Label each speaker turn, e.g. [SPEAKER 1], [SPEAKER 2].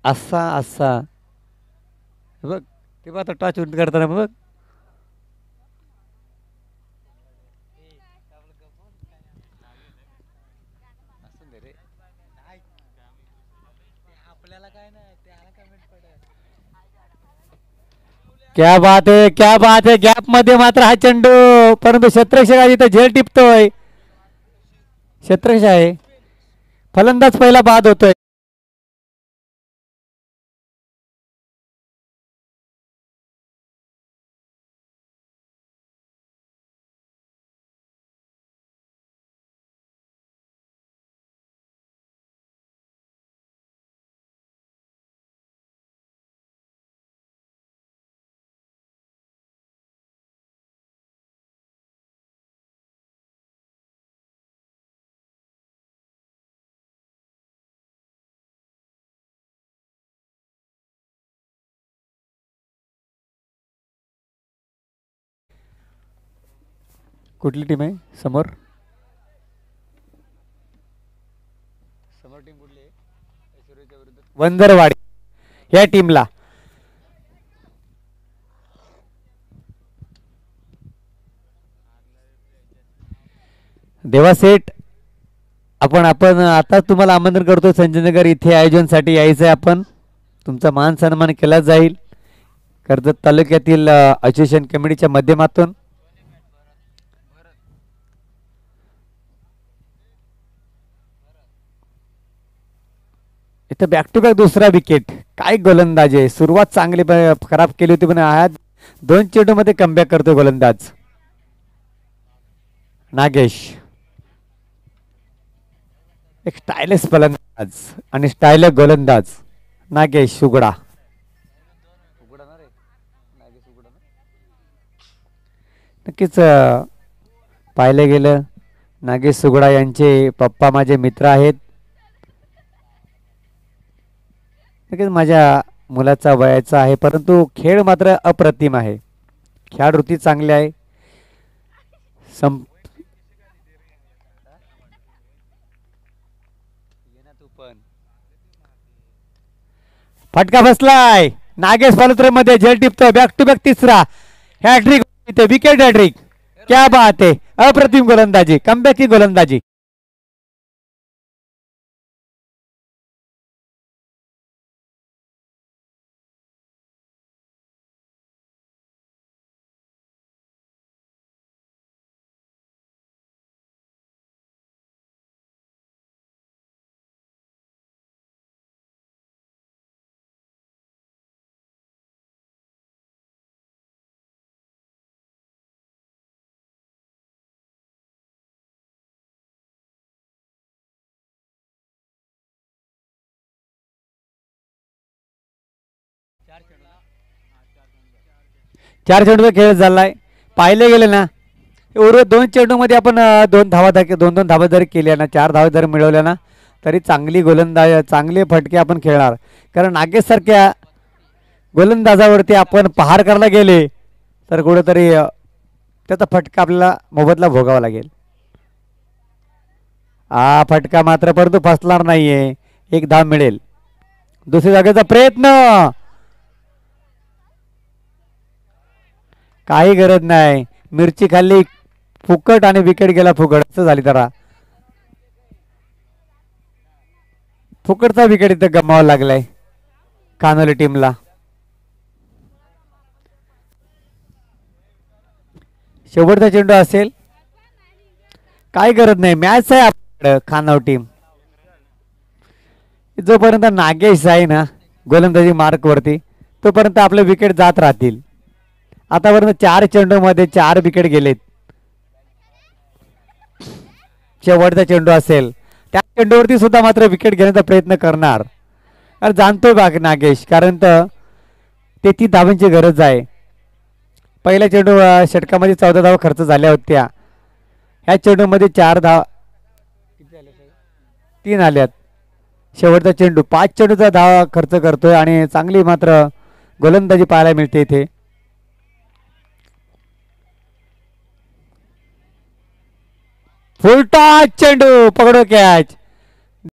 [SPEAKER 1] असा असा बघ ते बघ आता टॉच उंट करताना बघ. क्या बात आहे, क्या बात आहे. गॅप मध्ये मात्र हा चेंडू, परंतु क्षेत्ररक्षक इथं झेल टिपतोय. क्षेत्ररक्षक आहे, फलंदाज पहिला बाद होतोय. कुठली टीम आहे समोर? समोर टीम कुठली आहे? वंजरवाडी या टीमला देवासेठ आपण आपण आता तुम्हाला आमंत्रण करतो. संजयनगर इथे आयोजनासाठी यायचं आहे. आपण तुमचा मान सन्मान केला जाईल कर्जत तालुक्यातील असोसिएशन कमिटीच्या माध्यमातून. इथं बॅक टू बॅक दुसरा विकेट. काय गोलंदाज आहे, सुरुवात चांगली खराब केली होती पण आज 2 चेंडूमध्ये कमबॅक करतो गोलंदाज नागेश. एक स्टायलिश फलंदाज आणि स्टायलिश गोलंदाज नागेश सुगडा. नक्कीच पाहिलं गेलं नागेश सुगडा यांचे पप्पा माझे मित्र आहेत. नक्कीच माझ्या मुलाचा वयाचा आहे, परंतु खेळ मात्र अप्रतिम आहे. खेळाडूती चांगली आहे. फटका बसलाय. नागेश मध्ये झेल टिपतोय. बॅक टू बॅक तिसरा हॅट्रिक, विकेट हॅट्रिक. क्या बात आहे, अप्रतिम गोलंदाजी, कमबॅक की गोलंदाजी. चार चेंडूचा खेळ झालाय. पाहिले गेले ना उर्वरित 2 चेंडू मध्ये आपण 2 धावा जरी केल्या ना, 4 धावा जरी मिळवल्या ना, तरी चांगली गोलंदाज चांगले फटके आपण खेळणार. कारण नागेश सारख्या गोलंदाजावरती आपण पहार करायला गेले तर कुठेतरी त्याचा फटका आपल्याला मोबदला भोगावा लागेल. हा फटका मात्र परंतु फसणार नाहीये. 1 धाव मिळेल. दुसऱ्या जागेचा प्रयत्न, काही गरज नाही. मिरची खाल्ली फुकट आणि विकेट गेला फुकट असं झाली. तर फुकटचा विकेट इथं गमावा लागलाय कानोली टीमला. शेवटचा चेंडू असेल, काय गरज नाही. मॅच आहे आपल्याकडं खानाव टीम. जोपर्यंत नागेश आहे ना गोलंदाजी मार्क वरती, तोपर्यंत आपले विकेट जात राहतील. आतापर्यंत 4 चेंडू मध्ये 4 विकेट गेलेत. शेवटचा चेंडू असेल, त्या चेंडूवरती सुद्धा मात्र विकेट घेण्याचा प्रयत्न करणार. अरे जाणतोय बाग नागेश, कारण तर 33 धावांची गरज आहे. पहिल्या चेंडू षटकामध्ये 14 धावा खर्च झाल्या होत्या. ह्या चेंडूमध्ये 4 धावा 3 आल्यात. शेवटचा चेंडू 5 चेंडूचा धावा खर्च करतोय आणि चांगली मात्र गोलंदाजी पाहायला मिळते इथे. फुलटॉस चेंडू, पकडो कॅच.